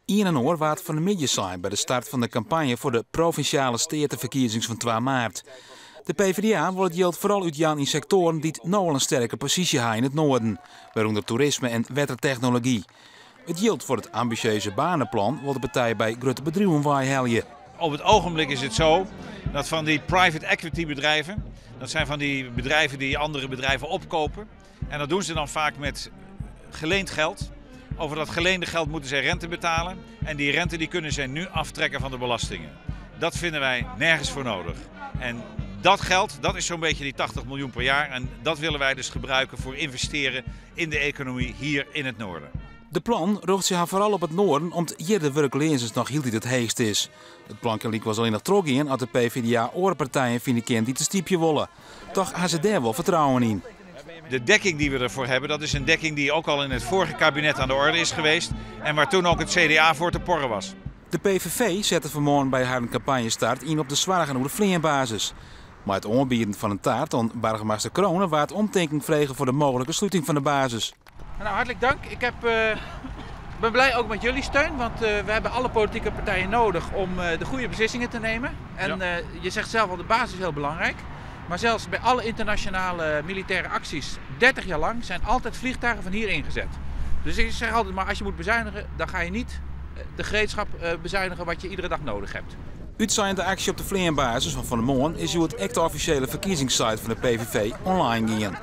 1 en oor waard van de middag zijn bij de start van de campagne voor de provinciale statenverkiezingen van 2 maart. De PvdA wil het geld vooral uitgaan in sectoren die nou al een sterke positie hebben in het noorden, waaronder toerisme en watertechnologie. Het geld voor het ambitieuze banenplan wil de partij bij grote bedrijven waaien. Op het ogenblik is het zo dat van die private equity bedrijven, dat zijn van die bedrijven die andere bedrijven opkopen. En dat doen ze dan vaak met geleend geld. Over dat geleende geld moeten zij rente betalen. En die rente die kunnen zij nu aftrekken van de belastingen. Dat vinden wij nergens voor nodig. En dat geld, dat is zo'n beetje die 80 miljoen per jaar. En dat willen wij dus gebruiken voor investeren in de economie hier in het noorden. De plan richt zich vooral op het noorden, omdat hier de werkloosheid nog heel het heegst is. Het plan was alleen nog trok in als de PvdA orenpartijen vinden die te stiepje willen. Toch hebben ze daar wel vertrouwen in. De dekking die we ervoor hebben, dat is een dekking die ook al in het vorige kabinet aan de orde is geweest. En waar toen ook het CDA voor te porren was. De PVV zette vanmorgen bij haar campagnestart in op de zwaargenoemde vleerbasis. Maar het aanbieden van een taart aan burgemeester Kronen waard omdenking vregen voor de mogelijke sluiting van de basis. Nou, hartelijk dank. Ik ben blij ook met jullie steun, want we hebben alle politieke partijen nodig om de goede beslissingen te nemen. En je zegt zelf al, de basis is heel belangrijk. Maar zelfs bij alle internationale militaire acties, 30 jaar lang, zijn altijd vliegtuigen van hier ingezet. Dus ik zeg altijd maar, als je moet bezuinigen, dan ga je niet de gereedschap bezuinigen wat je iedere dag nodig hebt. Uitzijnde actie op de vleerbasis van de Moon is hoe het echt officiële verkiezingssite van de PVV online gaan.